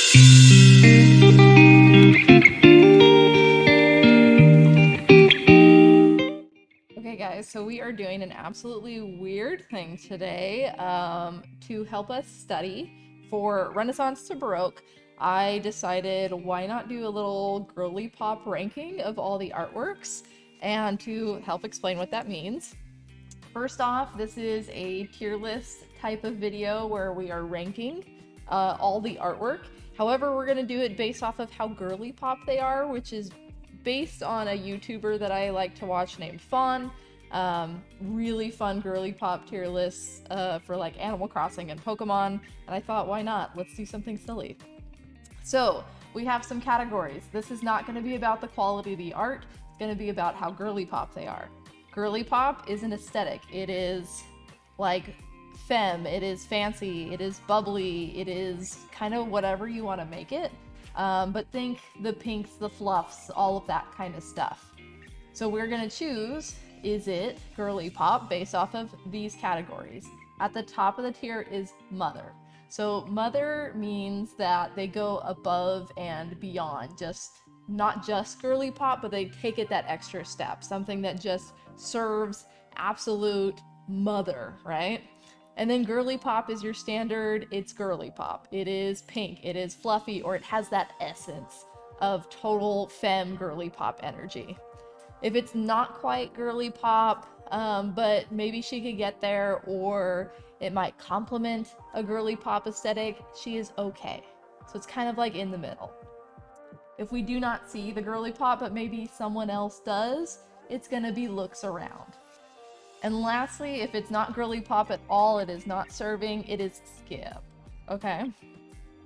Okay guys, so we are doing an absolutely weird thing today to help us study for Renaissance to Baroque. I decided why not do a little girly pop ranking of all the artworks, and to help explain what that means. First off, this is a tier list type of video where we are ranking all the artwork. However, we're going to do it based off of how girly pop they are, which is based on a YouTuber that I like to watch named Phaun. Really fun girly pop tier lists for like Animal Crossing and Pokemon, and I thought, why not? Let's do something silly. So we have some categories. This is not going to be about the quality of the art. It's going to be about how girly pop they are. Girly pop is an aesthetic. It is like femme, it is fancy, it is bubbly, it is kind of whatever you want to make it. But think the pinks, the fluffs, all of that kind of stuff. So we're gonna choose, is it girly pop based off of these categories. At the top of the tier is mother. So mother means that they go above and beyond, not just girly pop, but they take it that extra step, something that just serves absolute mother, right? And then girly pop is your standard, it's girly pop. It is pink, it is fluffy, or it has that essence of total femme girly pop energy. If it's not quite girly pop, but maybe she could get there, or it might complement a girly pop aesthetic, she is okay. So it's kind of like in the middle. If we do not see the girly pop, but maybe someone else does, it's gonna be looks around. And lastly, if it's not girly pop at all, it is not serving, it is skip. Okay?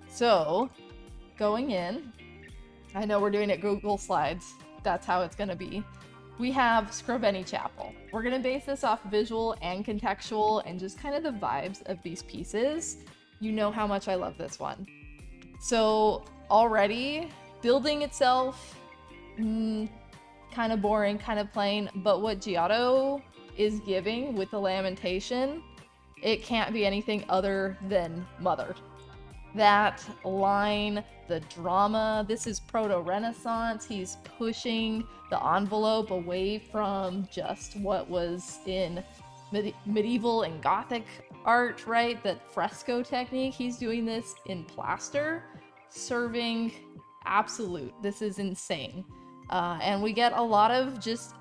So, going in, I know we're doing it Google Slides, that's how it's gonna be. We have Scroveni Chapel. We're gonna base this off visual and contextual and just kind of the vibes of these pieces. You know how much I love this one. So already, building itself, kind of boring, kind of plain, but what Giotto is giving with the lamentation, it can't be anything other than mother. That line, the drama, this is proto-Renaissance. He's pushing the envelope away from just what was in medieval and Gothic art, right? That fresco technique. He's doing this in plaster, serving absolute. This is insane. And we get a lot of just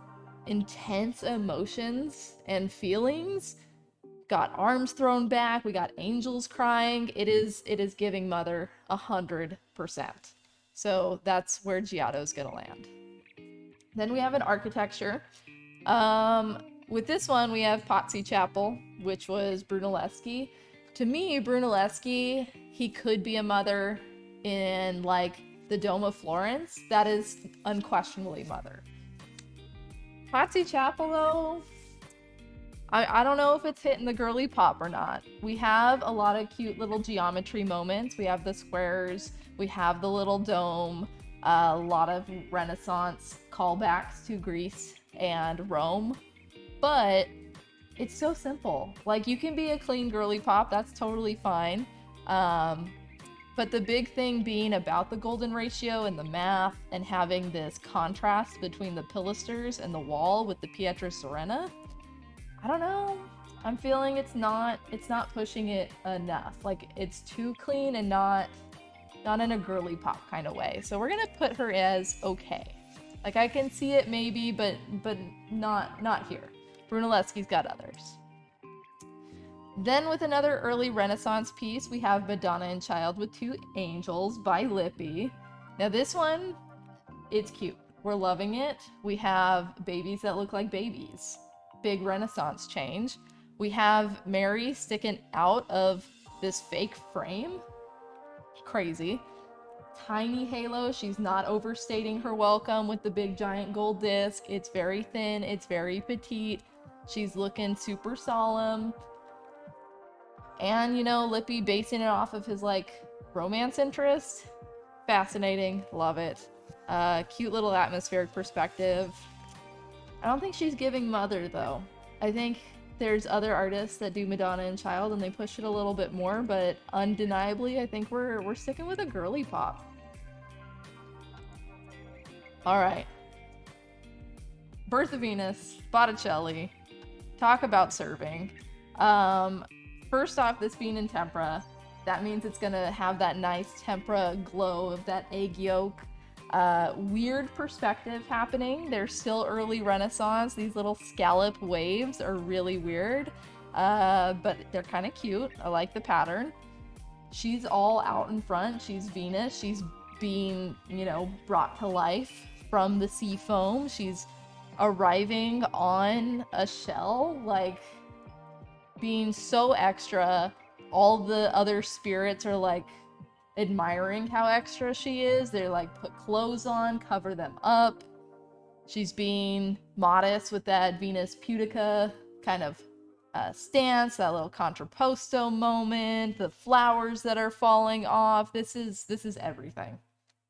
intense emotions and feelings. Got arms thrown back, we got angels crying. It is giving mother 100%. So that's where Giotto's gonna land. Then we have an architecture. With this one, we have Pazzi Chapel, which was Brunelleschi. To me, Brunelleschi, he could be a mother in like the Dome of Florence. That is unquestionably mother. Pazzi Chapel, though, I don't know if it's hitting the girly pop or not. We have a lot of cute little geometry moments. We have the squares, we have the little dome, a lot of Renaissance callbacks to Greece and Rome, but it's so simple. Like, you can be a clean girly pop, that's totally fine. But the big thing being about the golden ratio and the math and having this contrast between the pilasters and the wall with the Pietra Serena, I don't know. I'm feeling it's not pushing it enough. Like, it's too clean and not in a girly pop kind of way. So we're gonna put her as okay. Like, I can see it maybe, but not here. Brunelleschi's got others. Then with another early Renaissance piece, we have Madonna and Child with Two Angels by Lippi. Now this one, it's cute. We're loving it. We have babies that look like babies. Big Renaissance change. We have Mary sticking out of this fake frame. Crazy. Tiny halo. She's not overstating her welcome with the big giant gold disc. It's very thin. It's very petite. She's looking super solemn. And, you know, Lippi basing it off of his, like, romance interest. Fascinating. Love it. Cute little atmospheric perspective. I don't think she's giving mother, though. I think There's other artists that do Madonna and Child and they push it a little bit more, but undeniably, I think we're sticking with a girly pop. All right. Birth of Venus, Botticelli. Talk about serving. First off, this being in tempera, that means it's gonna have that nice tempera glow of that egg yolk. Weird perspective happening. There's still early Renaissance. These little scallop waves are really weird, but they're kind of cute. I like the pattern. She's all out in front. She's Venus. She's being, brought to life from the sea foam. She's arriving on a shell, like being so extra. All the other spirits are like admiring how extra she is. They're like, put clothes on, cover them up. She's being modest with that Venus Pudica kind of stance, that little contrapposto moment, the flowers that are falling off. This is everything,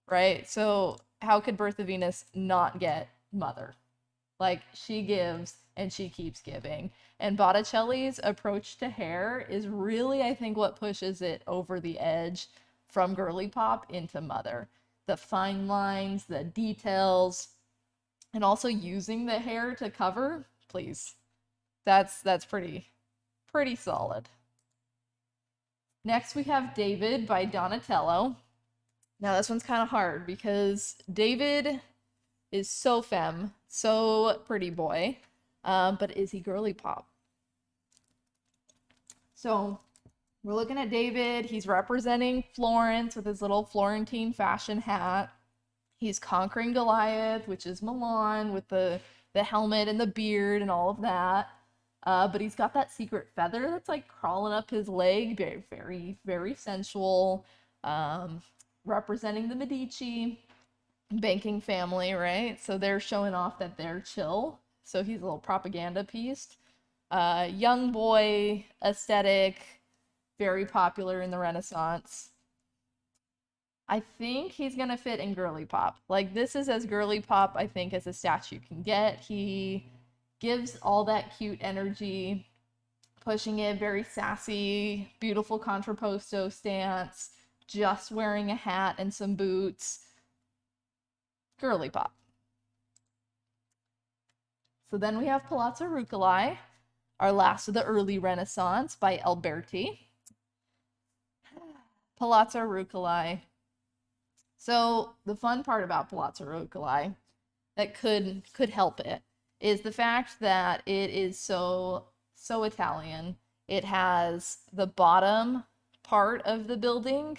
right? So how could Birth of Venus not get Mother? Like, she gives and she keeps giving. And Botticelli's approach to hair is really, I think, what pushes it over the edge from Girlypop into Mother. The fine lines, the details, and also using the hair to cover, please. That's pretty solid. Next we have David by Donatello. Now this one's kind of hard because David is so femme, so pretty boy, but is he Girlypop? So we're looking at David. He's representing Florence with his little Florentine fashion hat. He's conquering Goliath, which is Milan, with the helmet and the beard and all of that. But he's got that secret feather that's like crawling up his leg. Very, very, very sensual. Representing the Medici banking family, right? So they're showing off that they're chill. So he's a little propaganda piece. Young boy aesthetic, very popular in the Renaissance. I think he's gonna fit in Girlypop. Like, this is as Girlypop, I think, as a statue can get. He gives all that cute energy, pushing it, very sassy, beautiful contrapposto stance, just wearing a hat and some boots. Girlypop. So then we have Palazzo Rucellai, our last of the early Renaissance by Alberti. Palazzo Rucellai. So the fun part about Palazzo Rucellai that could help it is the fact that it is so Italian. It has the bottom part of the building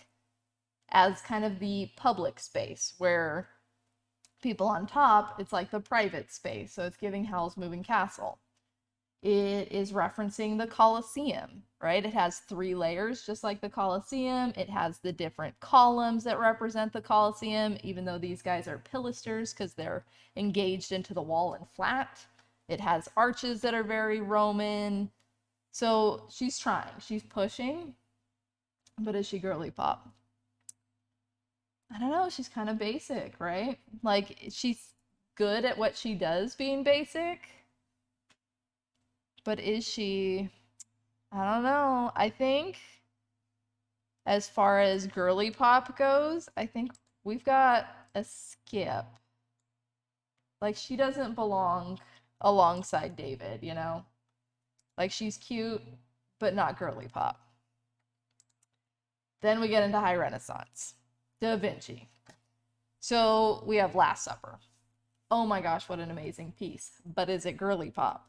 as kind of the public space, where people on top, it's like the private space. So it's giving Howl's Moving Castle. It is referencing the Colosseum, right? It has 3 layers, just like the Colosseum. It has the different columns that represent the Colosseum, even though these guys are pilasters because they're engaged into the wall and flat. It has arches that are very Roman. So she's trying, she's pushing, but is she Girlypop? I don't know, she's kind of basic, right? Like, she's good at what she does being basic, but is she? I don't know. I think as far as Girlypop goes, I think we've got a skip. Like, she doesn't belong alongside David, Like, she's cute, but not Girlypop. Then we get into High Renaissance. Da Vinci. So we have Last Supper. Oh my gosh, what an amazing piece. But is it Girlypop?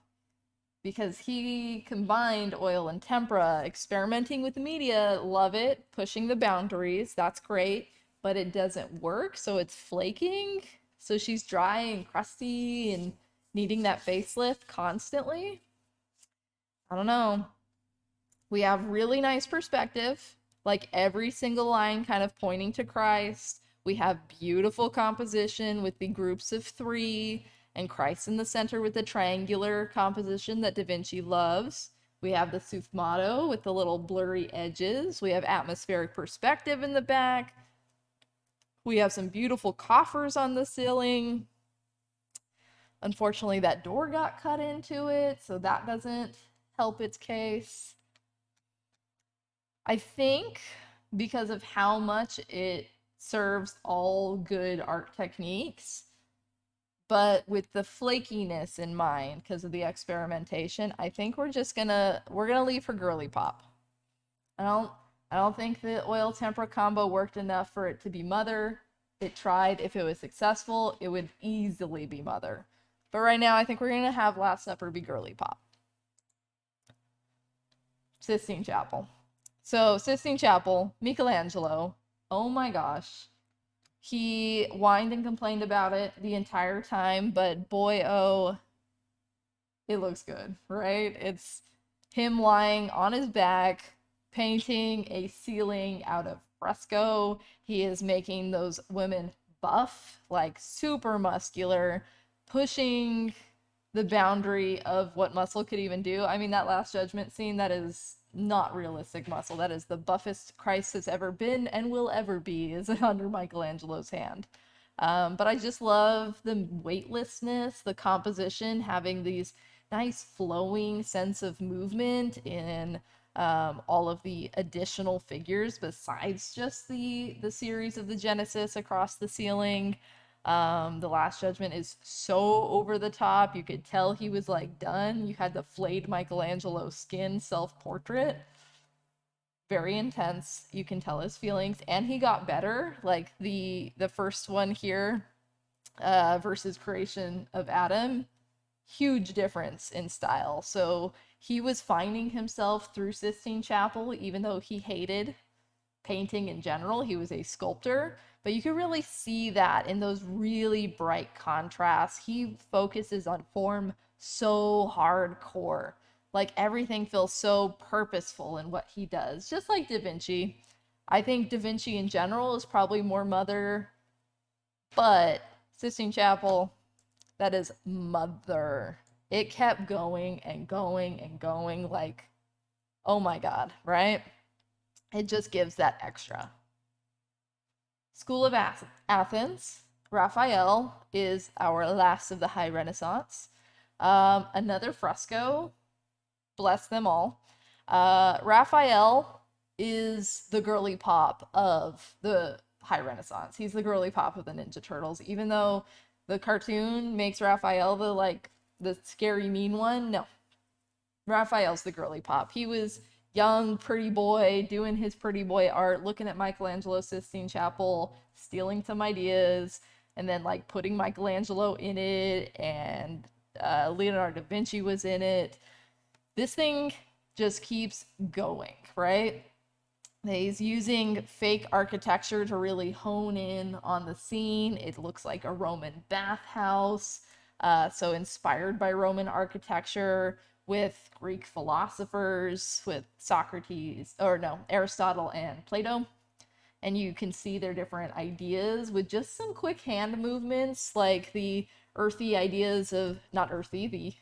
Because he combined oil and tempera, experimenting with the media, love it, pushing the boundaries, that's great, but it doesn't work, so it's flaking. So she's dry and crusty and needing that facelift constantly. I don't know. We have really nice perspective, like every single line kind of pointing to Christ. We have beautiful composition with the groups of 3 and Christ in the center with the triangular composition that Da Vinci loves. We have the sfumato with the little blurry edges. We have atmospheric perspective in the back. We have some beautiful coffers on the ceiling. Unfortunately, that door got cut into it, so that doesn't help its case. I think because of how much it serves all good art techniques, but with the flakiness in mind because of the experimentation, I think we're gonna leave for Girlypop. I don't I don't think the oil tempera combo worked enough for it to be Mother. It tried. If it was successful, it would easily be Mother. But right now, I think we're gonna have Last Supper be Girlypop. Sistine Chapel. So Sistine Chapel, Michelangelo. Oh my gosh. He whined and complained about it the entire time, but boy, oh, it looks good, right? It's him lying on his back, painting a ceiling out of fresco. He is making those women buff, like super muscular, pushing the boundary of what muscle could even do. I mean, that Last Judgment scene, that is not realistic muscle. That is the buffest Christ has ever been and will ever be, is under Michelangelo's hand. But I just love the weightlessness, the composition, having these nice flowing sense of movement in all of the additional figures besides just the series of the Genesis across the ceiling. The Last Judgment is so over the top. You could tell he was like done. You had the flayed Michelangelo skin self-portrait. Very intense. You can tell his feelings, and he got better. Like the first one here, versus Creation of Adam, huge difference in style. So he was finding himself through Sistine Chapel, even though he hated painting in general. He was a sculptor, but you can really see that in those really bright contrasts. He focuses on form so hardcore. Like everything feels so purposeful in what he does, just like Da Vinci. I think Da Vinci in general is probably more Mother, but Sistine Chapel, that is Mother. It kept going and going and going, like, oh my God, right? It just gives that extra. School of Athens, Raphael is our last of the High Renaissance. Another fresco, bless them all. Raphael is the Girlypop of the High Renaissance. He's the Girlypop of the Ninja Turtles. Even though the cartoon makes Raphael the scary mean one, no. Raphael's the Girlypop. He was young, pretty boy, doing his pretty boy art, looking at Michelangelo's Sistine Chapel, stealing some ideas, and then like putting Michelangelo in it, and Leonardo da Vinci was in it. This thing just keeps going, right? He's using fake architecture to really hone in on the scene. It looks like a Roman bathhouse, so inspired by Roman architecture, with Greek philosophers, with Aristotle and Plato. And you can see their different ideas with just some quick hand movements, like the earthy ideas of, not earthy,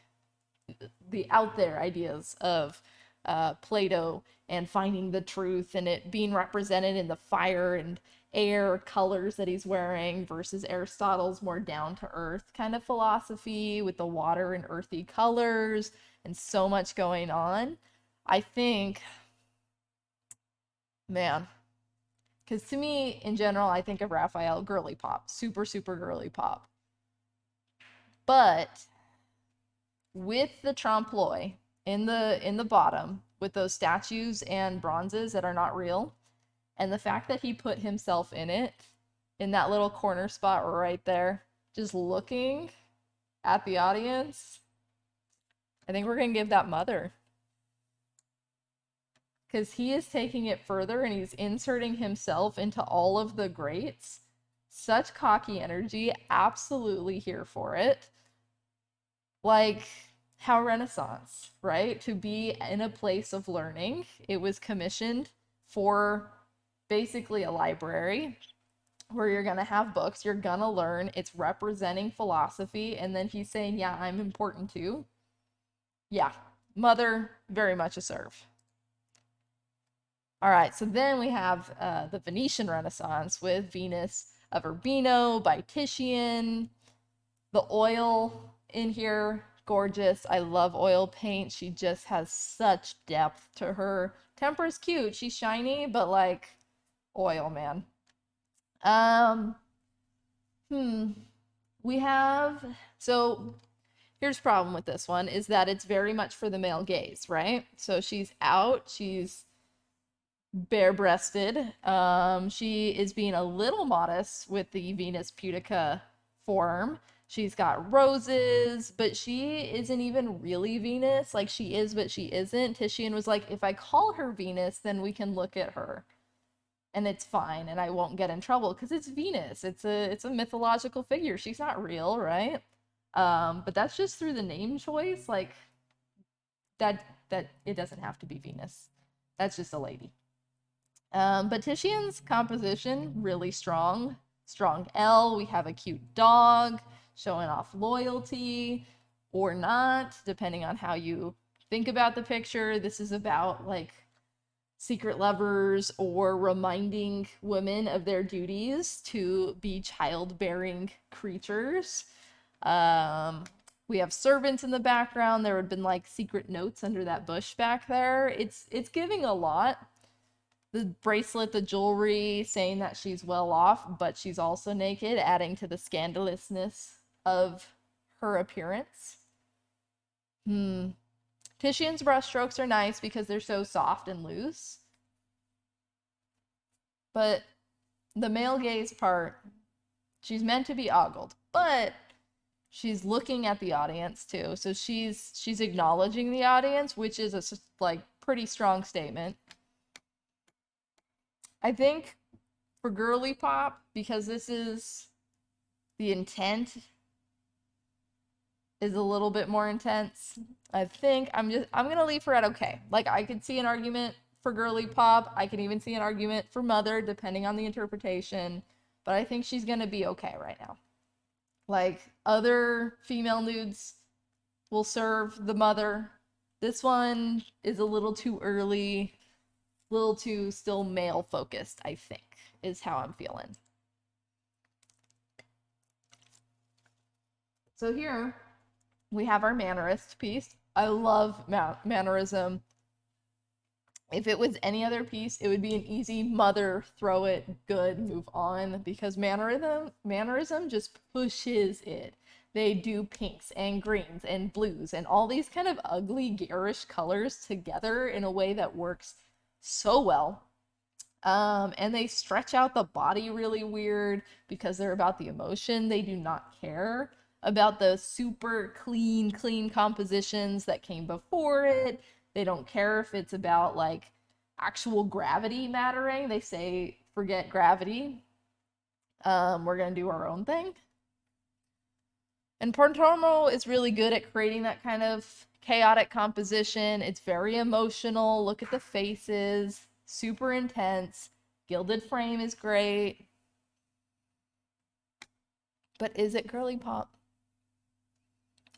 the out there ideas of Plato, and finding the truth, and it being represented in the fire and air colors that he's wearing, versus Aristotle's more down to earth kind of philosophy with the water and earthy colors and so much going on. I think, man, because to me, in general, I think of Raphael Girlypop, super, super Girlypop. But with the trompe l'oeil in the bottom, with those statues and bronzes that are not real, and the fact that he put himself in it, in that little corner spot right there, just looking at the audience, I think we're gonna give that Mother. Because he is taking it further and he's inserting himself into all of the greats. Such cocky energy, absolutely here for it. Like, how Renaissance, right? To be in a place of learning. It was commissioned for basically a library where you're gonna have books, you're gonna learn, it's representing philosophy, and then he's saying, yeah, I'm important too. Yeah, Mother, very much a serve. All right, so then we have the Venetian Renaissance with Venus of Urbino by Titian. The oil in here, gorgeous. I love oil paint. She just has such depth to her. Temper's cute. She's shiny, but like oil, man. Um, hmm. We have so here's the problem with this one is that it's very much for the male gaze, right? So she's out, she's bare-breasted. She is being a little modest with the Venus Pudica form. She's got roses, but she isn't even really Venus. Like she is, but she isn't. Titian was like, if I call her Venus, then we can look at her and it's fine and I won't get in trouble because it's Venus. It's a mythological figure. She's not real, right? But that's just through the name choice. Like that it doesn't have to be Venus. That's just a lady. But Titian's composition, really strong. Strong L. We have a cute dog showing off loyalty or not, depending on how you think about the picture. This is about like secret lovers or reminding women of their duties to be childbearing creatures. We have servants in the background. There would have been like secret notes under that bush back there. It's giving a lot. The bracelet, the jewelry, saying that she's well off, but she's also naked, adding to the scandalousness of her appearance. Titian's brushstrokes are nice because they're so soft and loose. But the male gaze part, she's meant to be ogled, but she's looking at the audience too. So she's acknowledging the audience, which is a like pretty strong statement. I think for Girlypop, because this is the intent is a little bit more intense. I think I'm gonna leave her at okay. Like I could see an argument for Girlypop. I can even see an argument for Mother, depending on the interpretation. But I think she's gonna be okay right now. Like other female nudes will serve the Mother. This one is a little too early, a little too still male focused, I think, is how I'm feeling. So here we have our mannerist piece. I love mannerism. If it was any other piece, it would be an easy Mother, throw it, good, move on, because mannerism just pushes it. They do pinks and greens and blues and all these kind of ugly, garish colors together in a way that works so well. And they stretch out the body really weird because they're about the emotion. They do not care about the super clean compositions that came before it. They don't care if it's about like actual gravity mattering. They say, forget gravity. We're gonna do our own thing. And Portormo is really good at creating that kind of chaotic composition. It's very emotional. Look at the faces. Super intense. Gilded frame is great. But is it Girlypop?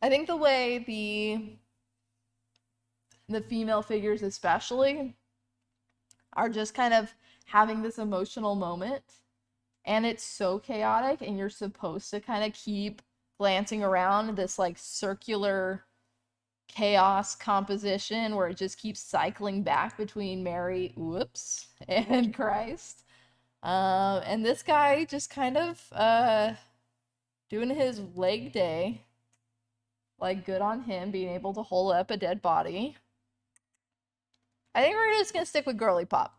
I think the way the female figures especially are just kind of having this emotional moment, and it's so chaotic, and you're supposed to kind of keep glancing around this like circular chaos composition where it just keeps cycling back between Mary, whoops, and Christ. And this guy just kind of doing his leg day. Like, good on him being able to hold up a dead body. I think we're just gonna stick with Girlypop.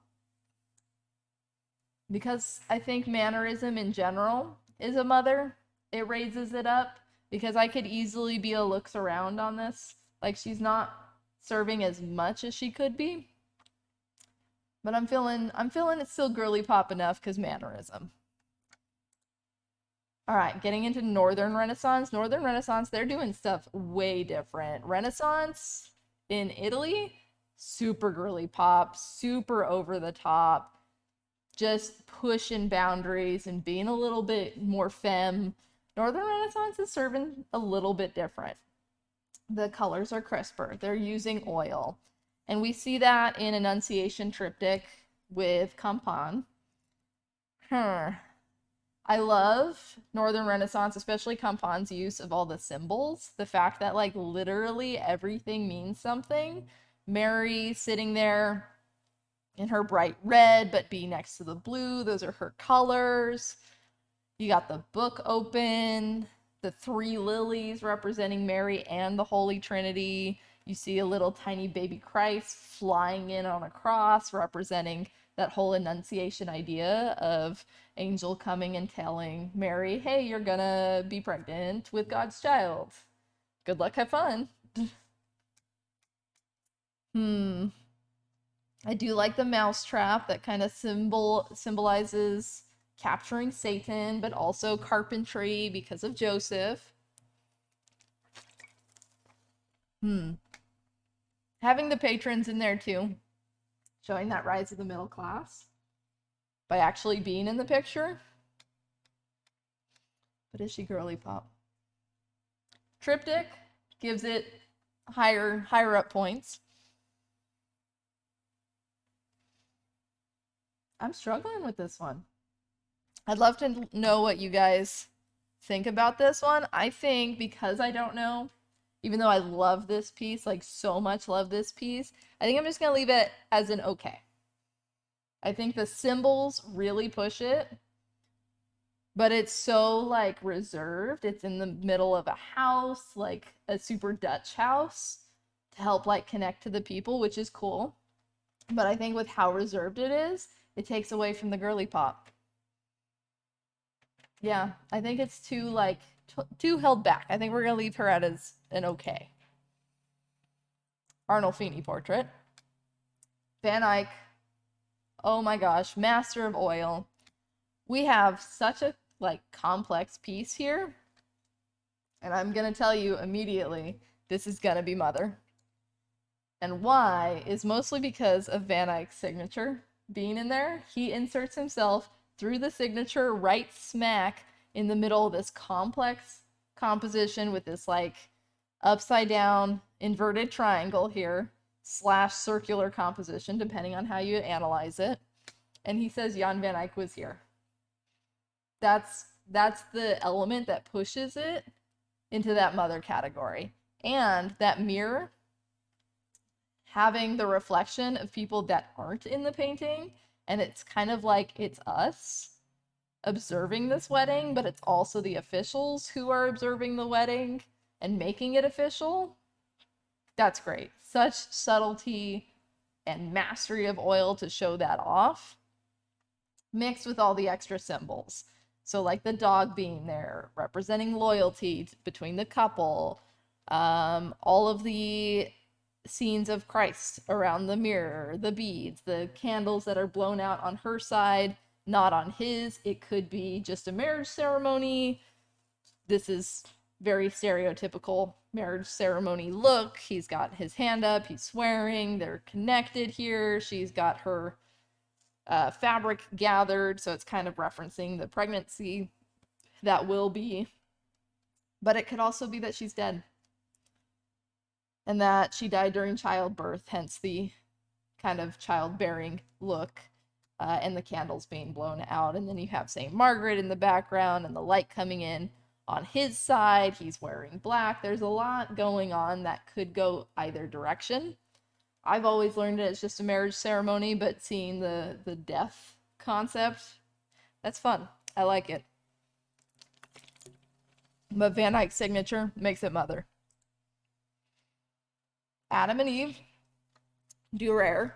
Because I think mannerism in general is a Mother. It raises it up. Because I could easily be a looks around on this. Like, she's not serving as much as she could be. But I'm feeling it's still Girlypop enough because mannerism. All right, getting into Northern Renaissance. Northern Renaissance, they're doing stuff way different. Renaissance in Italy, super Girlypop, super over the top, just pushing boundaries and being a little bit more femme. Northern Renaissance is serving a little bit different. The colors are crisper. They're using oil. And we see that in Annunciation Triptych with Campan. I love Northern Renaissance, especially Campan's use of all the symbols. The fact that, like, literally everything means something. Mary sitting there in her bright red, but be next to the blue, those are her colors. You got the book open, the three lilies representing Mary and the Holy Trinity. You see a little tiny baby Christ flying in on a cross, representing that whole Annunciation idea of angel coming and telling Mary, hey, you're gonna be pregnant with God's child. Good luck, have fun. I do like the mouse trap that kind of symbolizes capturing Satan, but also carpentry because of Joseph. Having the patrons in there too, showing that rise of the middle class by actually being in the picture. But is she Girlypop? Triptych gives it higher up points. I'm struggling with this one. I'd love to know what you guys think about this one. I think because I don't know, even though I love this piece, like so much love this piece, I think I'm just gonna leave it as an okay. I think the symbols really push it, but it's so like reserved. It's in the middle of a house, like a super Dutch house, to help like connect to the people, which is cool. But I think with how reserved it is, it takes away from the Girlypop. Yeah, I think it's too like too held back. I think we're gonna leave her at as an okay. Arnolfini portrait. Van Eyck. Oh my gosh, master of oil. We have such a like complex piece here, and I'm gonna tell you immediately, this is gonna be Mother. And why is mostly because of Van Eyck's signature being in there. He inserts himself through the signature right smack in the middle of this complex composition with this like upside down inverted triangle here / circular composition, depending on how you analyze it. And he says Jan van Eyck was here. That's the element that pushes it into that Mother category. And that mirror having the reflection of people that aren't in the painting, and it's kind of like it's us observing this wedding, but it's also the officials who are observing the wedding and making it official. That's great. Such subtlety and mastery of oil to show that off, mixed with all the extra symbols. So like the dog being there, representing loyalty between the couple, all of the scenes of Christ around the mirror, the beads, the candles that are blown out on her side, not on his. It could be just a marriage ceremony. This is very stereotypical marriage ceremony look. He's got his hand up, he's swearing, they're connected here. She's got her fabric gathered, so it's kind of referencing the pregnancy that will be. But it could also be that she's dead, and that she died during childbirth, hence the kind of childbearing look, and the candles being blown out. And then you have St. Margaret in the background and the light coming in on his side. He's wearing black. There's a lot going on that could go either direction. I've always learned it as just a marriage ceremony, but seeing the death concept, that's fun. I like it. But Van Eyck's signature makes it Mother. Adam and Eve, Durer.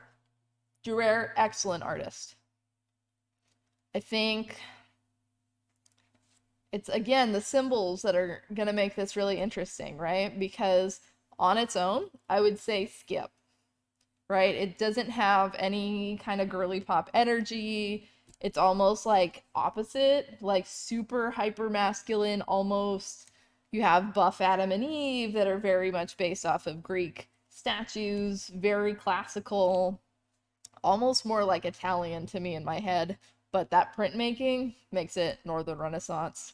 Durer, excellent artist. I think it's, again, the symbols that are going to make this really interesting, right? Because on its own, I would say skip, right? It doesn't have any kind of Girlypop energy. It's almost like opposite, like super hyper masculine almost. You have buff Adam and Eve that are very much based off of Greek statues, very classical, almost more like Italian to me in my head, but that printmaking makes it Northern Renaissance.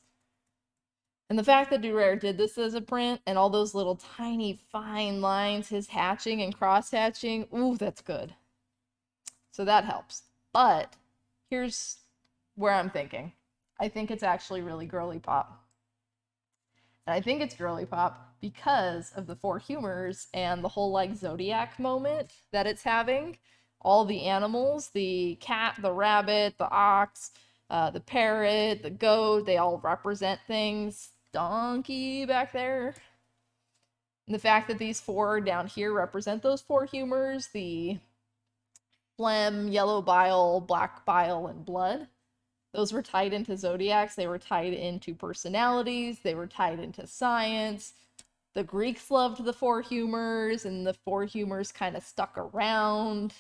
And the fact that Durer did this as a print and all those little tiny fine lines, his hatching and cross hatching, ooh, that's good. So that helps. But here's where I'm thinking. I think it's actually really girly pop. And I think it's girly pop because of the four humors and the whole like zodiac moment that it's having. All the animals, the cat, the rabbit, the ox, the parrot, the goat, they all represent things. Donkey back there. And the fact that these four down here represent those four humors, the phlegm, yellow bile, black bile, and blood. Those were tied into zodiacs. They were tied into personalities. They were tied into science. The Greeks loved the four humors, and the four humors kind of stuck around.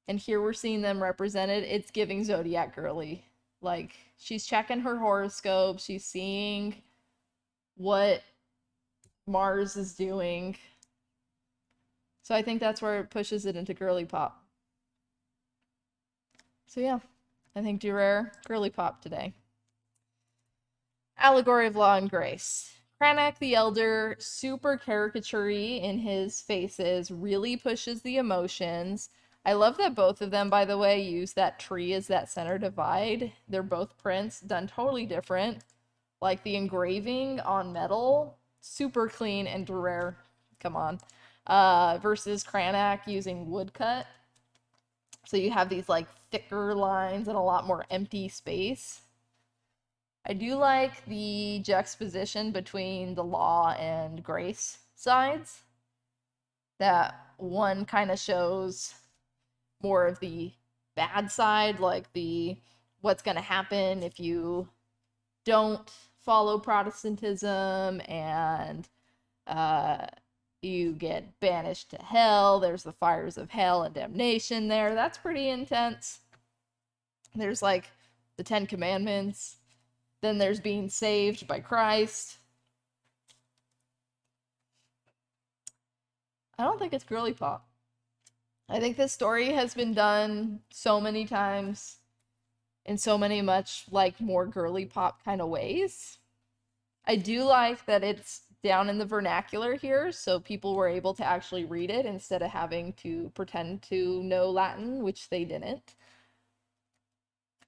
And here we're seeing them represented. It's giving zodiac girly. Like, she's checking her horoscope. She's seeing what Mars is doing. So I think that's where it pushes it into girly pop. So yeah, I think Durer, girly pop today. Allegory of Law and Grace. Cranach the Elder, super caricature-y in his faces, really pushes the emotions. I love that both of them, by the way, use that tree as that center divide. They're both prints, done totally different. Like the engraving on metal, super clean and Durer, come on. Versus Cranach using woodcut. So you have these like thicker lines and a lot more empty space. I do like the juxtaposition between the law and grace sides. That one kind of shows more of the bad side, like the what's going to happen if you don't follow Protestantism and you get banished to hell. There's the fires of hell and damnation there. That's pretty intense. There's like the Ten Commandments. Then there's being saved by Christ. I don't think it's girly pop. I think this story has been done so many times in so many much like more girly pop kind of ways. I do like that it's down in the vernacular here, so people were able to actually read it instead of having to pretend to know Latin, which they didn't.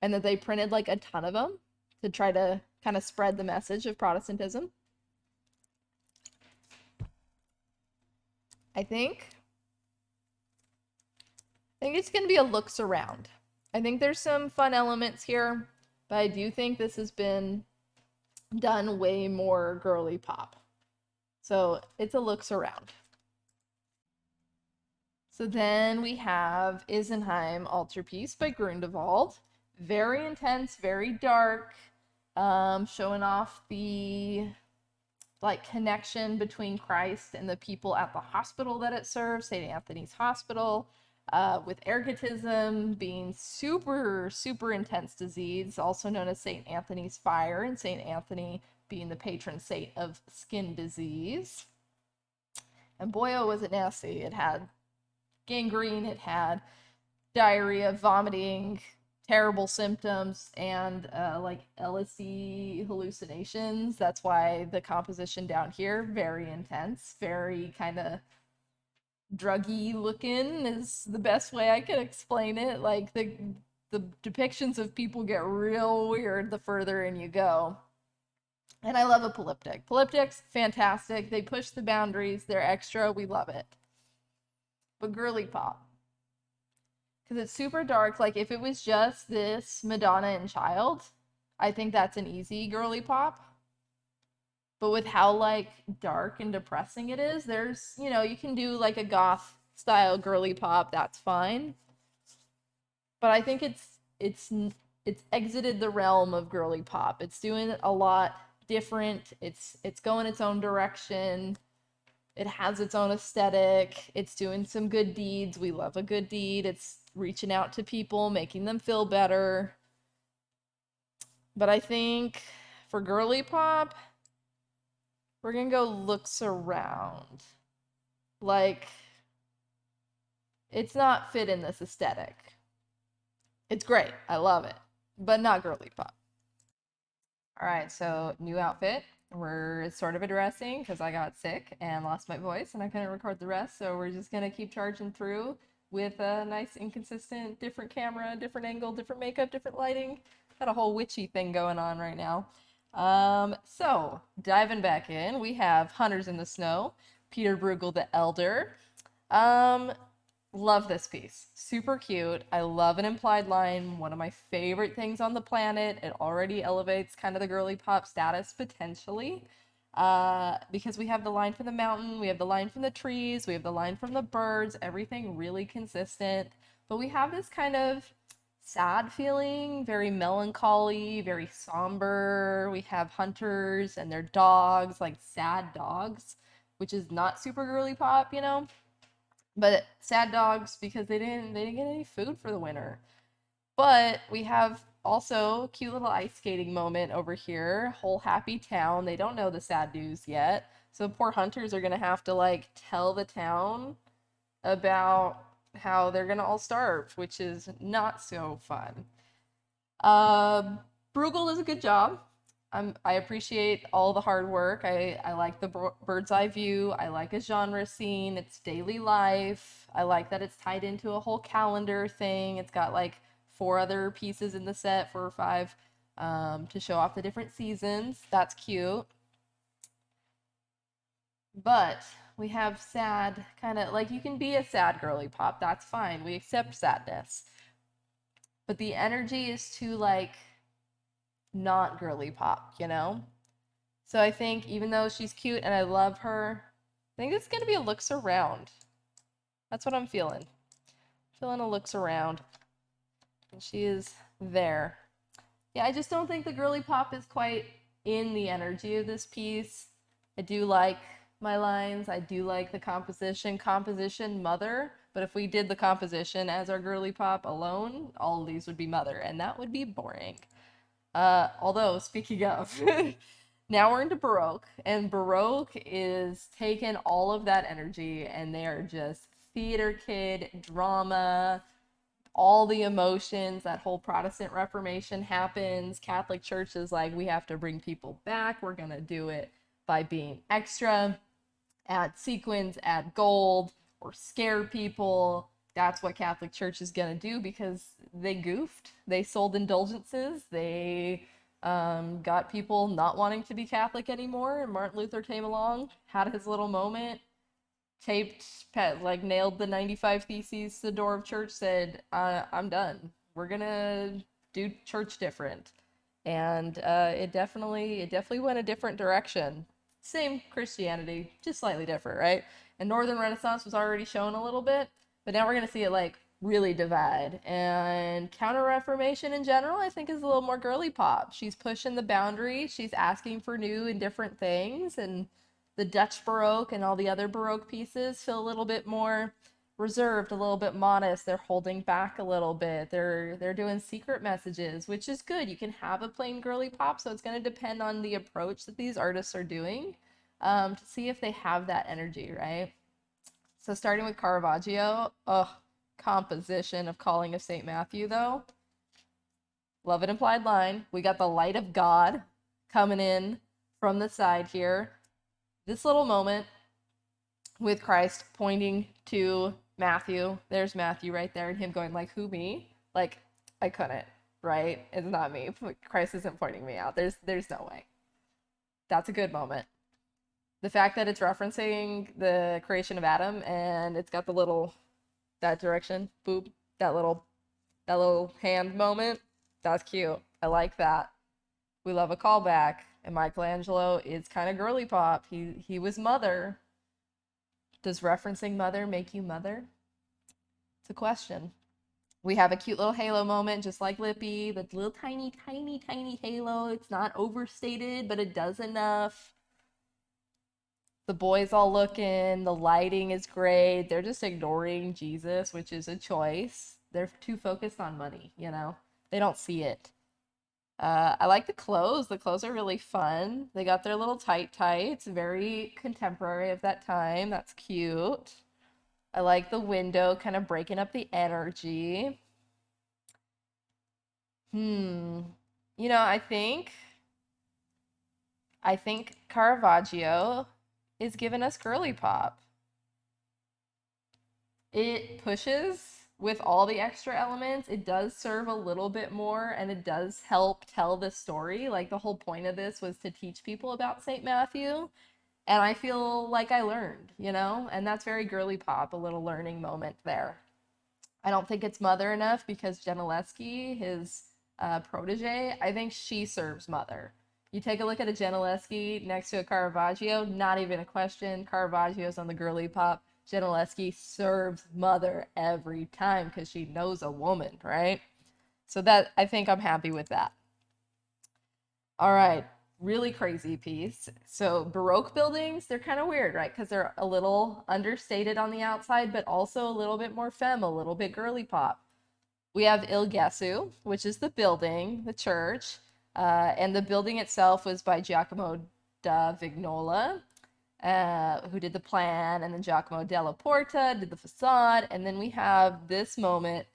And that they printed like a ton of them to try to kind of spread the message of Protestantism. I think it's going to be a looks around. I think there's some fun elements here, but I do think this has been done way more girly pop. So it's a looks around. So then we have Isenheim Altarpiece by Grunewald. Very intense, very dark, showing off the like connection between Christ and the people at the hospital that it serves, St. Anthony's Hospital, with ergotism being super, super intense disease, also known as St. Anthony's Fire, and St. Anthony being the patron saint of skin disease. And boy, oh, was it nasty. It had gangrene, it had diarrhea, vomiting, terrible symptoms, and like LSD hallucinations. That's why the composition down here, very intense, very kind of druggy looking is the best way I can explain it. Like the depictions of people get real weird the further in you go. And I love a polyptych. Polyptychs, fantastic. They push the boundaries. They're extra. We love it. But girly pop. Because it's super dark. Like, if it was just this Madonna and Child, I think that's an easy girly pop. But with how, like, dark and depressing it is, there's, you know, you can do, like, a goth style girly pop. That's fine. But I think it's exited the realm of girly pop. It's doing a lot different. It's going its own direction. It has its own aesthetic. It's doing some good deeds. We love a good deed. It's reaching out to people, making them feel better. But I think for girly pop, we're going to go looks around. Like, it's not fit in this aesthetic. It's great. I love it. But not girly pop. All right, so new outfit. We're sort of addressing because I got sick and lost my voice and I couldn't record the rest. So we're just going to keep charging through with a nice, inconsistent, different camera, different angle, different makeup, different lighting. Got a whole witchy thing going on right now. So diving back in, we have Hunters in the Snow, Peter Bruegel the Elder. Um, Love this piece. Super cute. I love an implied line. One of my favorite things on the planet. It already elevates kind of the girly pop status potentially. Because we have the line from the mountain, we have the line from the trees, we have the line from the birds, everything really consistent. But we have this kind of sad feeling, very melancholy, very somber. We have hunters and their dogs, like sad dogs, which is not super girly pop, you know? But sad dogs because they didn't get any food for the winter. But we have also a cute little ice skating moment over here. Whole happy town. They don't know the sad news yet. So poor hunters are gonna have to like tell the town about how they're gonna all starve, which is not so fun. Uh, Bruegel does a good job. I appreciate all the hard work. I like the bird's eye view. I like a genre scene. It's daily life. I like that it's tied into a whole calendar thing. It's got like 4 other pieces in the set, 4 or 5, to show off the different seasons. That's cute. But we have sad, kind of like you can be a sad girly pop. That's fine. We accept sadness. But the energy is too like not girly pop, you know? So I think even though she's cute and I love her, I think it's gonna be a looks around. That's what I'm feeling. Feeling a looks around. And she is there. Yeah, I just don't think the girly pop is quite in the energy of this piece. I do like my lines. I do like the composition. Composition, mother. But if we did the composition as our girly pop alone, all of these would be mother, and that would be boring. Although, speaking of, now we're into Baroque, and Baroque is taking all of that energy, and they are just theater kid, drama, all the emotions. That whole Protestant Reformation happens. Catholic Church is like, we have to bring people back. We're going to do it by being extra, add sequins, add gold, or scare people. That's what Catholic Church is going to do because they goofed. They sold indulgences. They got people not wanting to be Catholic anymore. And Martin Luther came along, had his little moment, taped, like nailed the 95 Theses to the door of church, said, I'm done. We're going to do church different. And it definitely went a different direction. Same Christianity, just slightly different, right? And Northern Renaissance was already shown a little bit, but now we're going to see it like really divide. And Counter Reformation in general, I think, is a little more girly pop. She's pushing the boundary, she's asking for new and different things, and the Dutch Baroque and all the other Baroque pieces feel a little bit more reserved, a little bit modest. They're holding back a little bit. They're doing secret messages, which is good. You can have a plain girly pop, so it's going to depend on the approach that these artists are doing, to see if they have that energy, right? So starting with Caravaggio, composition of Calling of St. Matthew, though. Love an implied line. We got the light of God coming in from the side here. This little moment with Christ pointing to Matthew. There's Matthew right there, and him going like, "Who, me?" Like, I couldn't, right? It's not me. Christ isn't pointing me out. There's no way. That's a good moment. The fact that it's referencing the creation of Adam and it's got the little that direction, boop, that little hand moment, that's cute. I like that. We love a callback. And Michelangelo is kind of girly pop. He was mother. Does referencing mother make you mother? It's a question. We have a cute little halo moment, just like Lippy. The little tiny, tiny, tiny halo. It's not overstated, but it does enough. The boys all looking. The lighting is great. They're just ignoring Jesus, which is a choice. They're too focused on money, you know? They don't see it. I like the clothes. The clothes are really fun. They got their little tight tights, very contemporary of that time. That's cute. I like the window kind of breaking up the energy. You know, I think Caravaggio is giving us girly pop. It pushes with all the extra elements, it does serve a little bit more and it does help tell the story. Like the whole point of this was to teach people about St. Matthew. And I feel like I learned, you know? And that's very Girlypop, a little learning moment there. I don't think it's Mother enough because Gentileschi, his protege, I think she serves Mother. You take a look at a Gentileschi next to a Caravaggio, not even a question. Caravaggio's on the Girlypop. Gentileschi serves Mother every time because she knows a woman, right? So that, I think I'm happy with that. All right, really crazy piece. So Baroque buildings, they're kind of weird, right? Because they're a little understated on the outside, but also a little bit more femme, a little bit Girlypop. We have Il Gesù, which is the building, the church, and the building itself was by Giacomo da Vignola, who did the plan, and then Giacomo della Porta did the facade, and then we have this moment.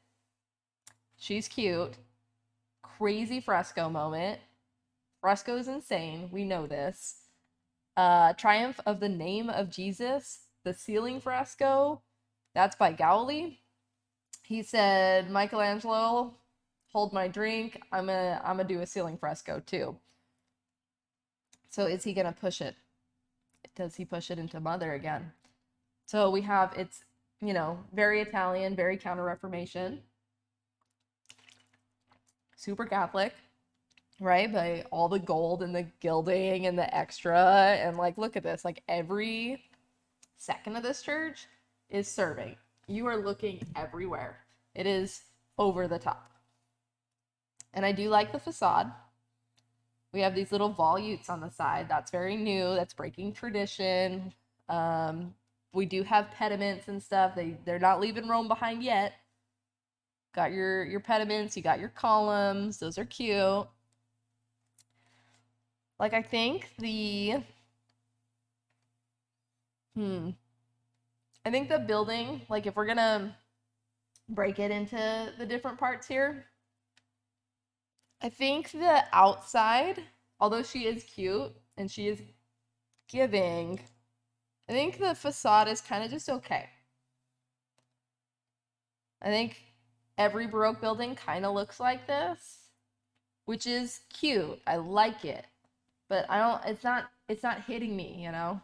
She's cute, crazy fresco moment. Fresco is insane. We know this. Triumph of the Name of Jesus, the ceiling fresco, that's by Gauli. He said, Michelangelo, hold my drink. I'm gonna do a ceiling fresco too. So is he gonna push it? Does he push it into Mother again? So we have, it's, you know, very Italian, very Counter-Reformation, super Catholic, right? By all the gold and the gilding and the extra. And like, look at this, like every second of this church is serving. You are looking everywhere. It is over the top. And I do like the facade. We have these little volutes on the side. That's very new. That's breaking tradition. We do have pediments and stuff. They're not leaving Rome behind yet. Got your pediments. You got your columns. Those are cute. Like, I think the building, like if we're gonna break it into the different parts here, I think the outside, although she is cute and she is giving, I think the facade is kind of just okay. I think every Baroque building kind of looks like this, which is cute. I like it. But it's not hitting me, you know?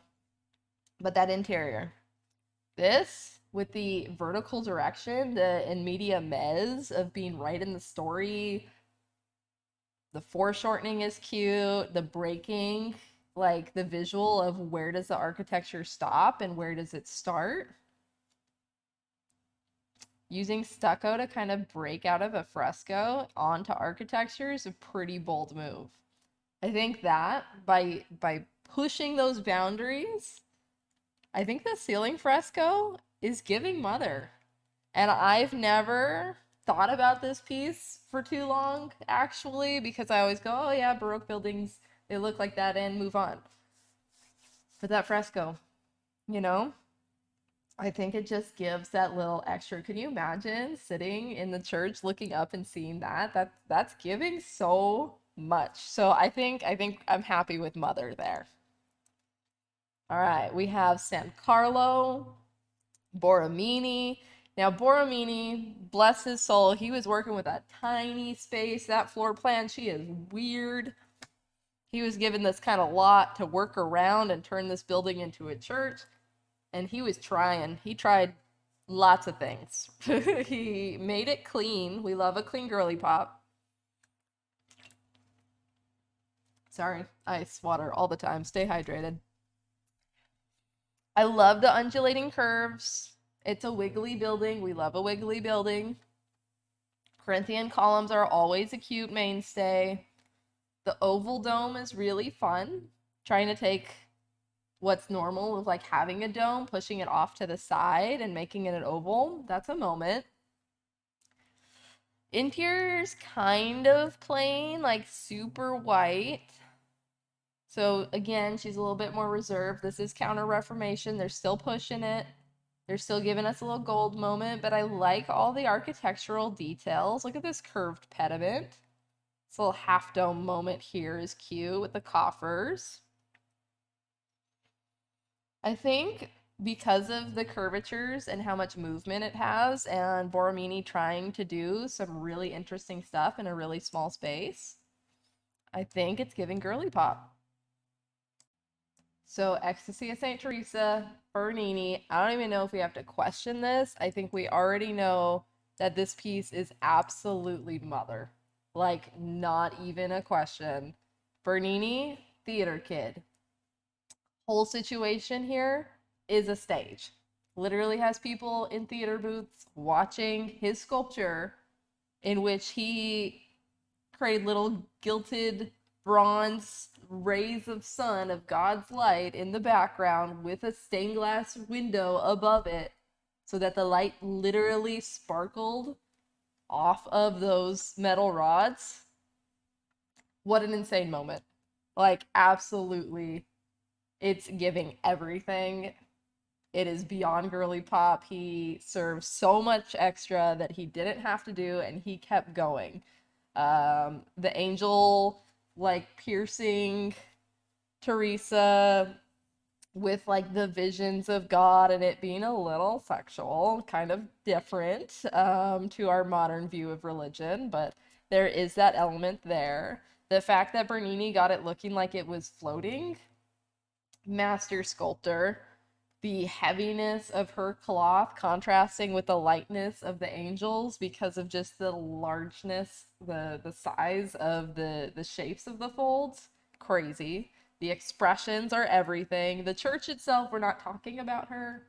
But that interior. This, with the vertical direction, the in media mez of being right in the story, the foreshortening is cute, the breaking, like the visual of where does the architecture stop and where does it start. Using stucco to kind of break out of a fresco onto architecture is a pretty bold move. I think that by pushing those boundaries, I think the ceiling fresco is giving Mother. And I've never thought about this piece for too long, actually, because I always go, oh yeah, Baroque buildings, they look like that and move on. But that fresco, you know, I think it just gives that little extra. Can you imagine sitting in the church looking up and seeing that? That's giving so much. So I think I'm happy with Mother there. All right, we have San Carlo, Borromini. Now, Borromini, bless his soul, he was working with a tiny space. That floor plan, she is weird. He was given this kind of lot to work around and turn this building into a church. And he was trying. He tried lots of things. He made it clean. We love a clean Girlypop. Sorry, ice, water all the time. Stay hydrated. I love the undulating curves. It's a wiggly building. We love a wiggly building. Corinthian columns are always a cute mainstay. The oval dome is really fun. Trying to take what's normal of like having a dome, pushing it off to the side and making it an oval. That's a moment. Interior's kind of plain, like super white. So again, she's a little bit more reserved. This is Counter-Reformation. They're still pushing it. They're still giving us a little gold moment, but I like all the architectural details. Look at this curved pediment. This little half dome moment here is cute with the coffers. I think because of the curvatures and how much movement it has, and Borromini trying to do some really interesting stuff in a really small space, I think it's giving girly pop. So Ecstasy of St. Teresa, Bernini. I don't even know if we have to question this. I think we already know that this piece is absolutely mother. Like, not even a question. Bernini, theater kid. Whole situation here is a stage. Literally has people in theater booths watching his sculpture in which he created little gilded bronze rays of sun of God's light in the background with a stained glass window above it so that the light literally sparkled off of those metal rods. What an insane moment. Like, absolutely, it's giving everything. It is beyond girly pop. He served so much extra that he didn't have to do, and he kept going. The angel, like, piercing Teresa with, like, the visions of God and it being a little sexual, kind of different to our modern view of religion, but there is that element there. The fact that Bernini got it looking like it was floating, master sculptor. The heaviness of her cloth contrasting with the lightness of the angels because of just the largeness, the size of the shapes of the folds. Crazy. The expressions are everything. The church itself, we're not talking about her.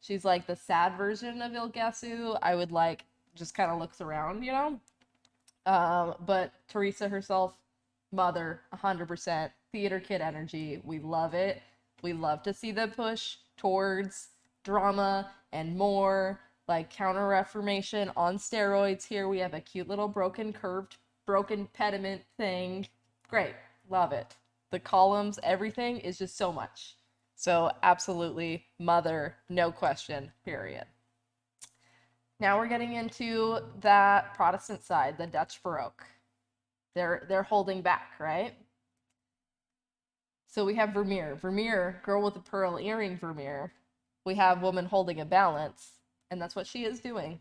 She's like the sad version of Ilgesu. I would like just kind of looks around, you know? But Teresa herself, mother, 100%. Theater kid energy. We love it. We love to see the push towards drama and more, like Counter Reformation on steroids here. We have a cute little broken pediment thing. Great. Love it. The columns, everything is just so much. So absolutely mother, no question, period. Now we're getting into that Protestant side, the Dutch Baroque. They're holding back, right? So we have Vermeer. Vermeer, girl with a pearl earring Vermeer. We have woman holding a balance, and that's what she is doing.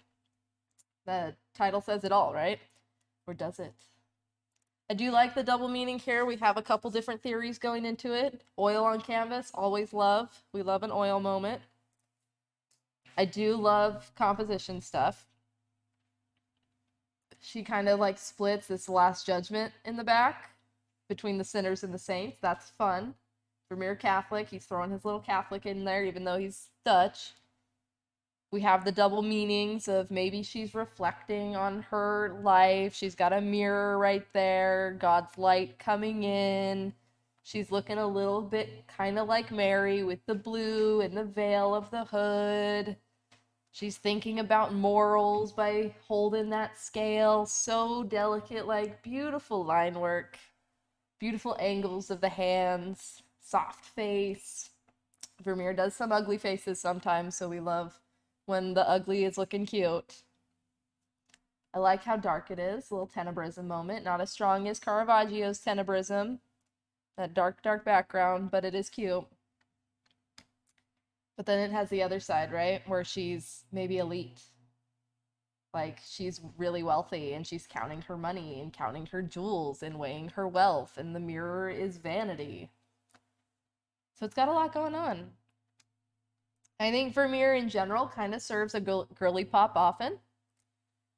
The title says it all, right? Or does it? I do like the double meaning here. We have a couple different theories going into it. Oil on canvas, always love. We love an oil moment. I do love composition stuff. She kind of like splits this last judgment in the back between the sinners and the saints. That's fun. Vermeer Catholic, he's throwing his little Catholic in there, even though he's Dutch. We have the double meanings of maybe she's reflecting on her life. She's got a mirror right there, God's light coming in. She's looking a little bit kind of like Mary with the blue and the veil of the hood. She's thinking about morals by holding that scale. So delicate, like beautiful line work. Beautiful angles of the hands. Soft face. Vermeer does some ugly faces sometimes, so we love when the ugly is looking cute. I like how dark it is. A little tenebrism moment. Not as strong as Caravaggio's tenebrism. That dark, dark background, but it is cute. But then it has the other side, right? Where she's maybe elite. Like, she's really wealthy and she's counting her money and counting her jewels and weighing her wealth, and the mirror is vanity. So it's got a lot going on. I think Vermeer in general kind of serves a girly pop often.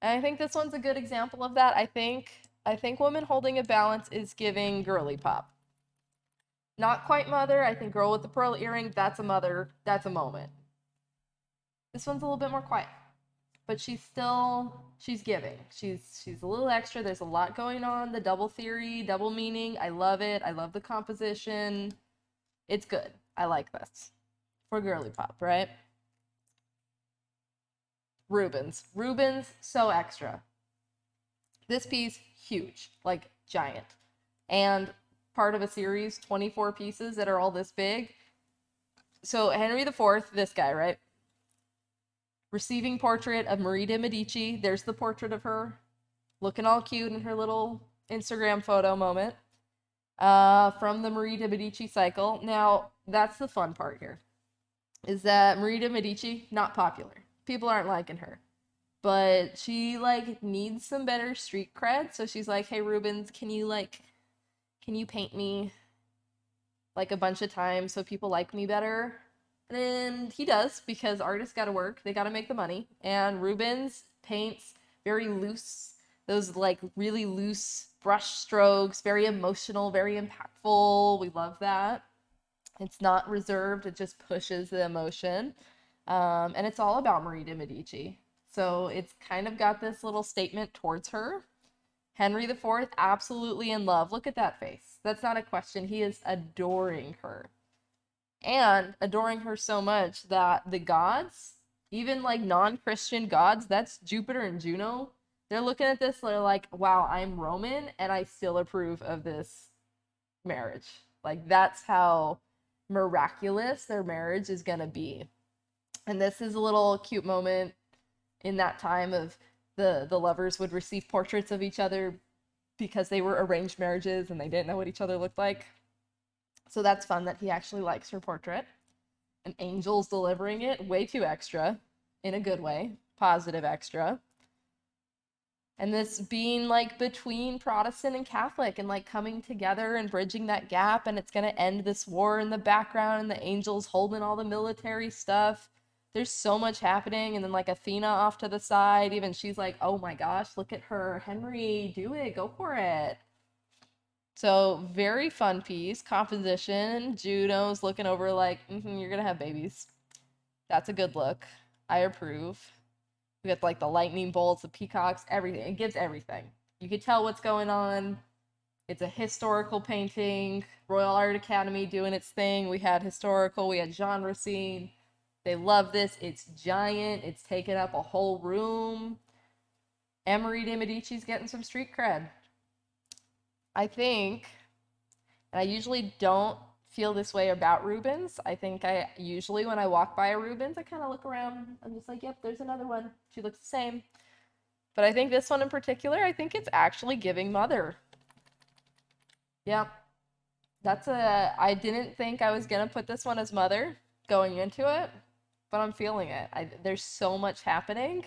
And I think this one's a good example of that. I think Woman Holding a Balance is giving girly pop. Not quite mother. I think Girl with the Pearl Earring, that's a mother. That's a moment. This one's a little bit more quiet. But she's giving. She's a little extra. There's a lot going on. The double theory, double meaning. I love it. I love the composition. It's good. I like this. For girly pop, right? Rubens, so extra. This piece, huge, like giant. And part of a series, 24 pieces that are all this big. So Henry IV, this guy, right? Receiving portrait of Marie de Medici. There's the portrait of her, looking all cute in her little Instagram photo moment. From the Marie de Medici cycle. Now, that's the fun part here. is that Marie de Medici, not popular. People aren't liking her. But she like needs some better street cred, so she's like, "Hey Rubens, can you paint me like a bunch of times so people like me better?" And he does because artists got to work, they got to make the money. And Rubens paints very loose, those like really loose brush strokes, very emotional, very impactful. We love that. It's not reserved, it just pushes the emotion. And it's all about Marie de Medici. So it's kind of got this little statement towards her. Henry IV, absolutely in love. Look at that face. That's not a question. He is adoring her. And adoring her so much that the gods, even like non Christian gods, that's Jupiter and Juno, they're looking at this, they're like, wow, I'm Roman and I still approve of this marriage. Like, that's how miraculous their marriage is going to be. And this is a little cute moment in that time of the lovers would receive portraits of each other because they were arranged marriages and they didn't know what each other looked like. So that's fun that he actually likes her portrait. An angel's delivering it, way too extra, in a good way, positive extra. And this being like between Protestant and Catholic and like coming together and bridging that gap, and it's going to end this war in the background, and the angels holding all the military stuff. There's so much happening. And then like Athena off to the side, even she's like, oh my gosh, look at her. Henry, do it, go for it. So very fun piece. Composition. Juno's looking over like, you're going to have babies. That's a good look. I approve. We got like the lightning bolts, the peacocks, everything. It gives everything. You could tell what's going on. It's a historical painting. Royal Art Academy doing its thing. We had historical, we had genre scene. They love this. It's giant. It's taken up a whole room. Emery de Medici's getting some street cred. I think, and I usually don't feel this way about Rubens. I think I usually, when I walk by a Rubens, I kind of look around. I'm just like, yep, there's another one. She looks the same. But I think this one in particular, I think it's actually giving mother. Yep. I didn't think I was going to put this one as mother going into it, but I'm feeling it. There's so much happening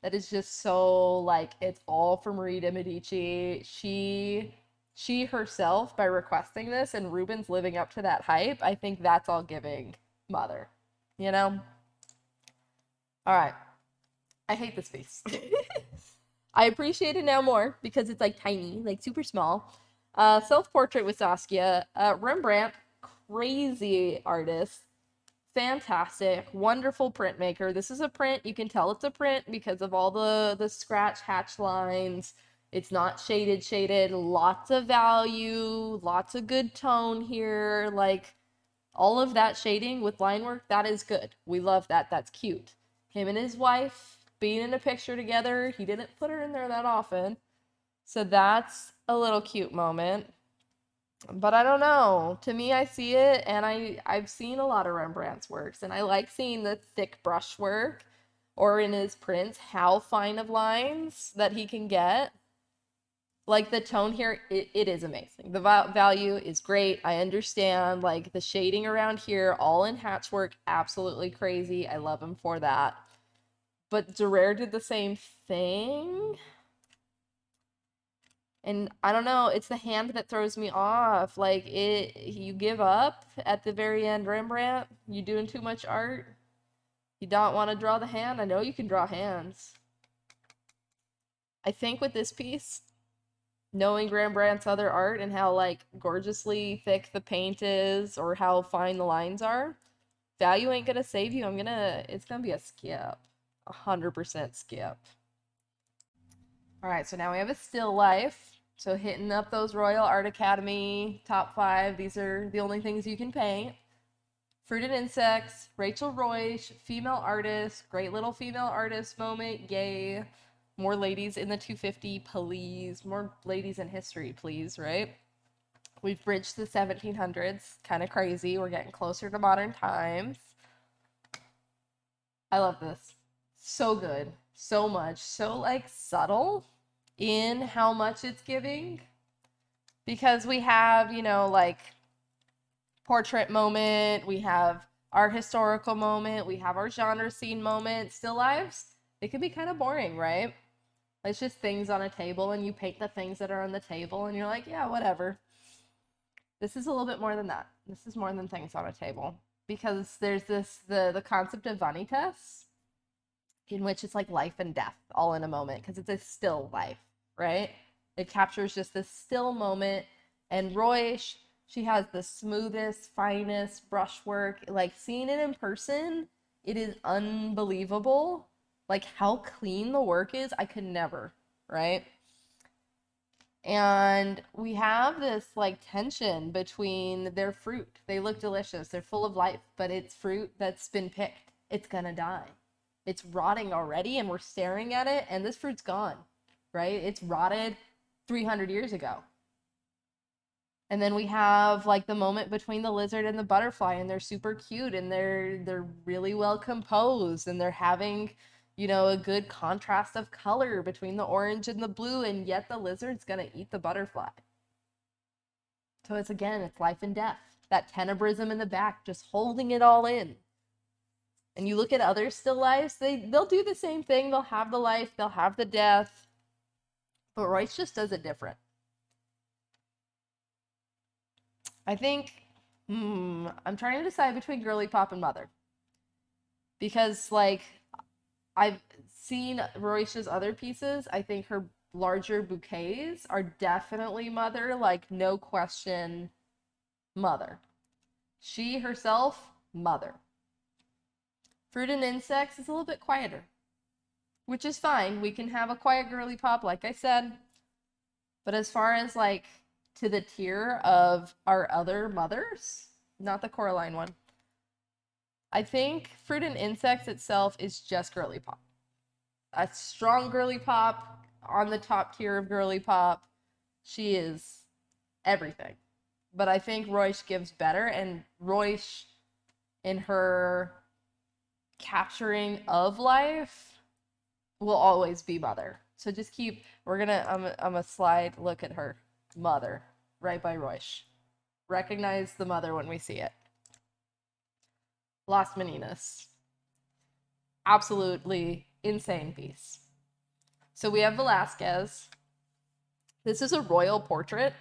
that is just so like, it's all for Marie de Medici. She herself, by requesting this, and Rubens living up to that hype, I think that's all giving mother, you know? All right. I hate this piece. I appreciate it now more because it's like tiny, like super small. Self-portrait with Saskia. Rembrandt, crazy artist. Fantastic, wonderful printmaker. This is a print. You can tell it's a print because of all the scratch hatch lines. It's not shaded. Lots of value, lots of good tone here. Like, all of that shading with line work, that is good. We love that. That's cute. Him and his wife being in a picture together. He didn't put her in there that often. So that's a little cute moment. But I don't know. To me, I see it, and I've seen a lot of Rembrandt's works, and I like seeing the thick brush work, or in his prints, how fine of lines that he can get. Like, the tone here, it is amazing. The value is great. I understand, like, the shading around here, all in hatchwork, absolutely crazy. I love him for that. But Durer did the same thing. And I don't know, it's the hand that throws me off. Like, you give up at the very end, Rembrandt. You doing too much art. You don't want to draw the hand. I know you can draw hands. I think with this piece, knowing Rembrandt's other art and how like gorgeously thick the paint is or how fine the lines are, value ain't gonna save you. It's gonna be a skip. 100% skip. All right, so now we have a still life. So hitting up those Royal Art Academy top 5. These are the only things you can paint. Fruit and Insects, Rachel Royce, female artist, great little female artist moment, yay. More ladies in the 250, please. More ladies in history, please, right? We've bridged the 1700s, kind of crazy. We're getting closer to modern times. I love this. So good. So much. So, like, subtle in how much it's giving. Because we have, like, portrait moment. We have our historical moment, we have our genre scene moment. Still lives, it can be kind of boring, right? It's just things on a table and you paint the things that are on the table and you're like, yeah, whatever. This is a little bit more than that. This is more than things on a table because there's the concept of vanitas in which it's like life and death all in a moment because it's a still life, right? It captures just this still moment. And Roy, she has the smoothest, finest brushwork. Like seeing it in person, it is unbelievable. Like how clean the work is, I could never, right? And we have this like tension between their fruit. They look delicious, they're full of life, but it's fruit that's been picked. It's gonna die. It's rotting already, and we're staring at it, and this fruit's gone, right? It's rotted 300 years ago. And then we have like the moment between the lizard and the butterfly, and they're super cute and they're really well composed, and they're having, you know, a good contrast of color between the orange and the blue, and yet the lizard's gonna eat the butterfly. So it's again, it's life and death. That tenebrism in the back, just holding it all in. And you look at other still lifes, they'll do the same thing. They'll have the life, they'll have the death. But Royce just does it different. I think, I'm trying to decide between Girlypop and Mother. Because, like, I've seen Royce's other pieces. I think her larger bouquets are definitely Mother, like, no question, Mother. She herself, Mother. Fruit and Insects is a little bit quieter, which is fine. We can have a quiet Girlypop, like I said. But as far as, like, to the tier of our other mothers, not the Coraline one, I think Fruit and Insects itself is just Girlypop. A strong Girlypop on the top tier of Girlypop. She is everything. But I think Royce gives better, and Royce, in her capturing of life, will always be Mother. So just keep, I'm gonna slide look at her. Mother, right by Royce. Recognize the mother when we see it. Las Meninas. Absolutely insane piece. So we have Velasquez. This is a royal portrait.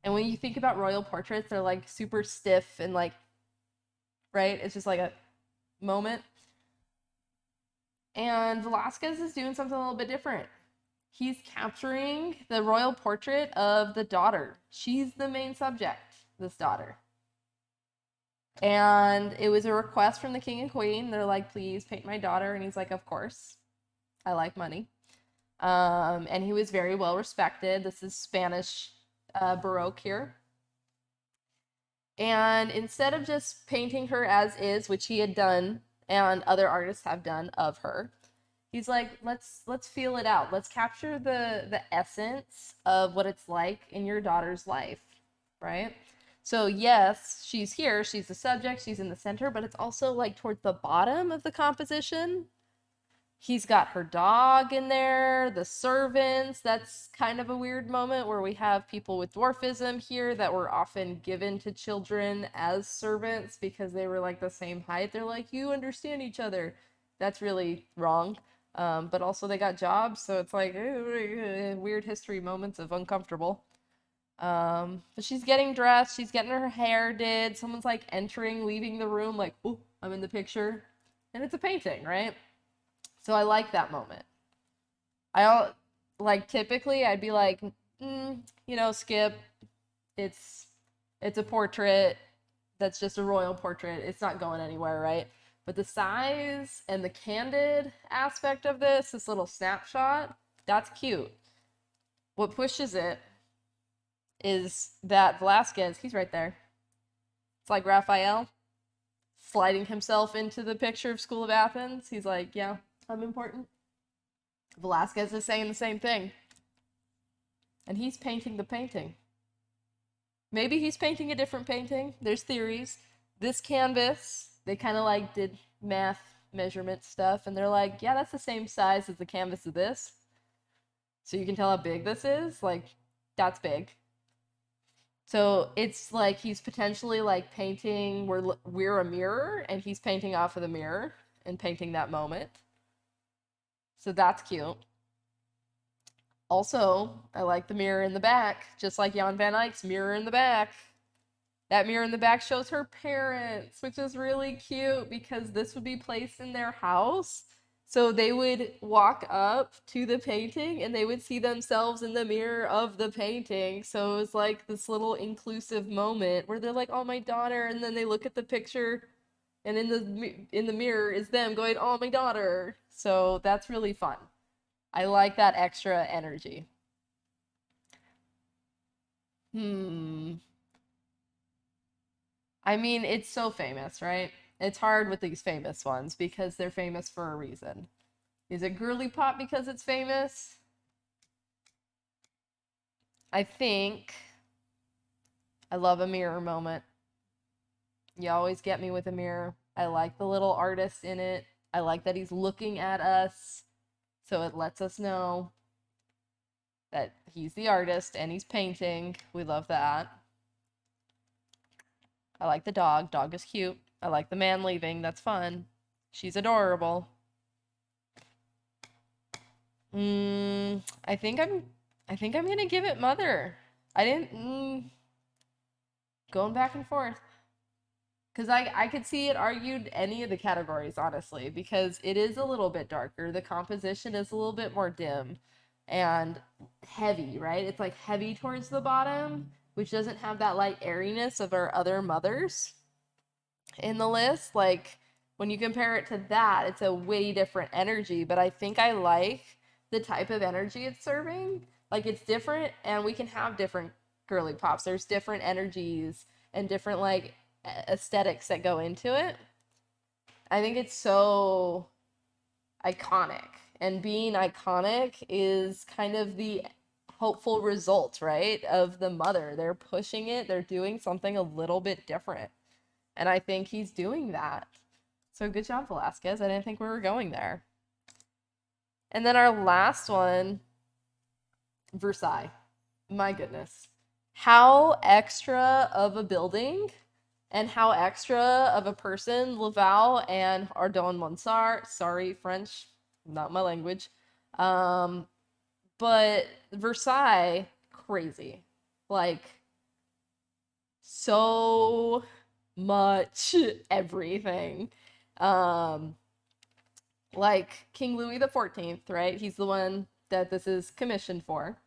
And when you think about royal portraits, they're like super stiff and like, right? It's just like a moment. And Velasquez is doing something a little bit different. He's capturing the royal portrait of the daughter. She's the main subject, this daughter. And it was a request from the king and queen. They're like, please paint my daughter. And he's like, of course. I like money. And he was very well respected. This is Spanish Baroque here. And instead of just painting her as is, which he had done and other artists have done of her, he's like, let's feel it out. Let's capture the essence of what it's like in your daughter's life, right? So yes, she's here, she's the subject, she's in the center, but it's also like towards the bottom of the composition. He's got her dog in there, the servants. That's kind of a weird moment where we have people with dwarfism here that were often given to children as servants because they were like the same height. They're like, you understand each other. That's really wrong. But also they got jobs, so it's like weird history moments of uncomfortable. But she's getting dressed, she's getting her hair did. Someone's like entering, leaving the room, like, oh, I'm in the picture. And it's a painting, right? So I like that moment. Typically I'd be like, skip. It's a portrait. That's just a royal portrait. It's not going anywhere, right? But the size and the candid aspect of this little snapshot, that's cute. What pushes it is that Velasquez, he's right there. It's like Raphael sliding himself into the picture of School of Athens. He's like, yeah, I'm important. Velasquez is saying the same thing. And he's painting the painting. Maybe he's painting a different painting. There's theories. This canvas, they kind of like did math measurement stuff, and they're like, yeah, that's the same size as the canvas of this. So you can tell how big this is. Like, that's big. So it's like he's potentially like painting, we're a mirror and he's painting off of the mirror and painting that moment. So that's cute. Also, I like the mirror in the back, just like Jan van Eyck's mirror in the back. That mirror in the back shows her parents, which is really cute because this would be placed in their house. So they would walk up to the painting and they would see themselves in the mirror of the painting. So it was like this little inclusive moment where they're like, "Oh, my daughter," and then they look at the picture and in the mirror is them going, "Oh, my daughter." So that's really fun. I like that extra energy. Hmm. I mean, it's so famous, right? It's hard with these famous ones because they're famous for a reason. Is it Girlypop because it's famous? I think I love a mirror moment. You always get me with a mirror. I like the little artist in it. I like that he's looking at us, so it lets us know that he's the artist and he's painting. We love that. I like the dog. Dog is cute. I like the man leaving. That's fun. She's adorable. I think I'm gonna give it mother. I didn't going back and forth because I could see it argued any of the categories honestly because it is a little bit darker. The composition is a little bit more dim and heavy, right? It's like heavy towards the bottom, which doesn't have that like airiness of our other mothers in the list. Like when you compare it to that, it's a way different energy, but I think I like the type of energy it's serving. Like it's different and we can have different girly pops. There's different energies and different like aesthetics that go into it. I think it's so iconic. And being iconic is kind of the hopeful result, right? Of the mother. They're pushing it, they're doing something a little bit different. And I think he's doing that. So good job, Velasquez. I didn't think we were going there. And then our last one, Versailles. My goodness. How extra of a building and how extra of a person Laval and Ardon Monsart, sorry, French, not my language. But Versailles, crazy. Like, so much everything. Um, like King Louis the 14th, right? He's the one that this is commissioned for.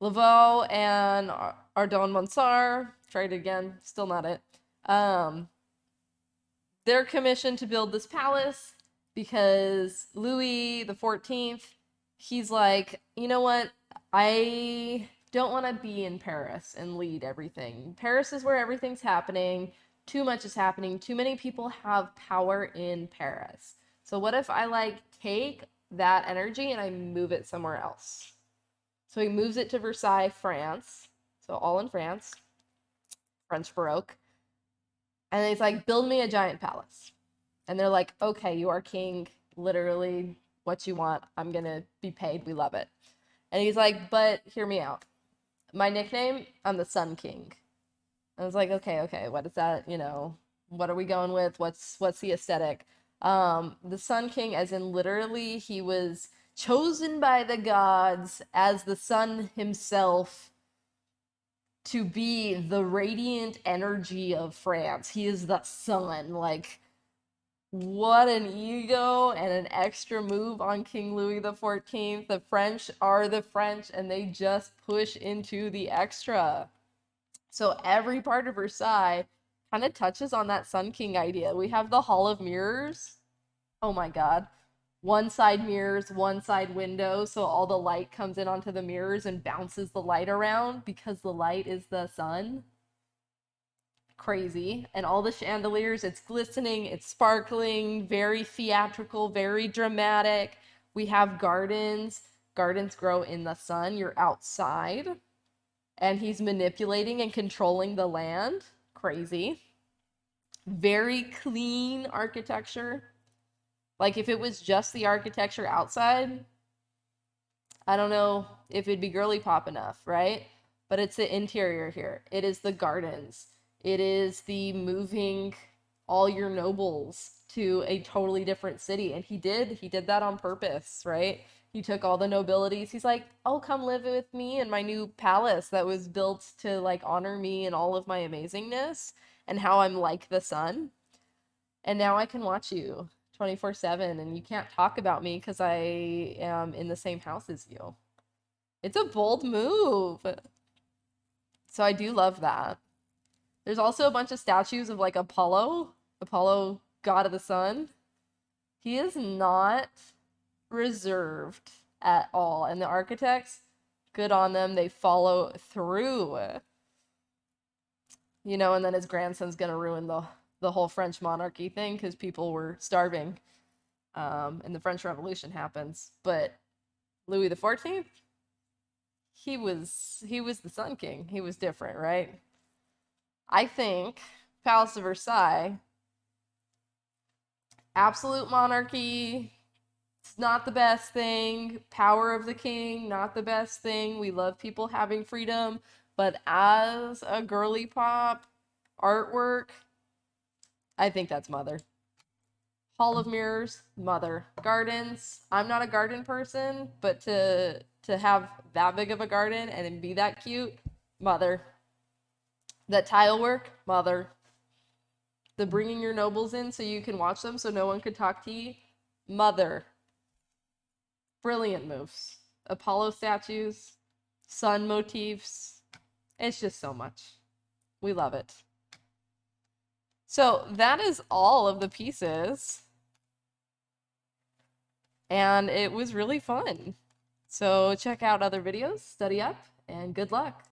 Laveau and Ardon Monsart, tried it again, still not it. They're commissioned to build this palace because Louis the 14th, he's like, you know what? I don't want to be in Paris and lead everything. Paris is where everything's happening. Too much is happening. Too many people have power in Paris. So what if I like take that energy and I move it somewhere else? So he moves it to Versailles, France. So all in France, French Baroque. And he's like, build me a giant palace. And they're like, okay, you are king. Literally, what you want. I'm going to be paid. We love it. And he's like, but hear me out. My nickname, I'm the Sun King. I was like, okay, what is that? You know, what are we going with? What's the aesthetic? The Sun King, as in literally, he was chosen by the gods as the sun himself to be the radiant energy of France. He is the sun. Like, what an ego and an extra move on King Louis the 14th. The French are the French and they just push into the extra. So every part of Versailles kind of touches on that Sun King idea. We have the Hall of Mirrors. Oh my God. One side mirrors, one side window, so all the light comes in onto the mirrors and bounces the light around because the light is the sun. Crazy. And all the chandeliers, it's glistening, it's sparkling, very theatrical, very dramatic. We have gardens. Gardens grow in the sun. You're outside. And he's manipulating and controlling the land. Crazy. Very clean architecture. Like if it was just the architecture outside, I don't know if it'd be girly pop enough, right? but it's the interior here. It is the gardens. It is the moving all your nobles to a totally different city. And he did that on purpose, right? He took all the nobilities. He's like, "Oh, come live with me in my new palace that was built to like honor me and all of my amazingness and how I'm like the sun. And now I can watch you 24/7 and you can't talk about me because I am in the same house as you." It's a bold move. So I do love that. There's also a bunch of statues of like Apollo, god of the sun. He is not reserved at all. And the architects, good on them. They follow through. You know, and then his grandson's gonna ruin the whole French monarchy thing because people were starving, and the French Revolution happens. But Louis XIV, he was the Sun King. He was different, right? I think Palace of Versailles, absolute monarchy, it's not the best thing. Power of the king, not the best thing. We love people having freedom, but as a girly pop artwork, I think that's Mother. Hall of Mirrors, Mother. Gardens, I'm not a garden person, but to have that big of a garden and be that cute, Mother. That tile work, Mother. The bringing your nobles in so you can watch them so no one could talk to you, Mother. Brilliant moves. Apollo statues, sun motifs. It's just so much. We love it. So that is all of the pieces. And it was really fun. So check out other videos, study up, and good luck.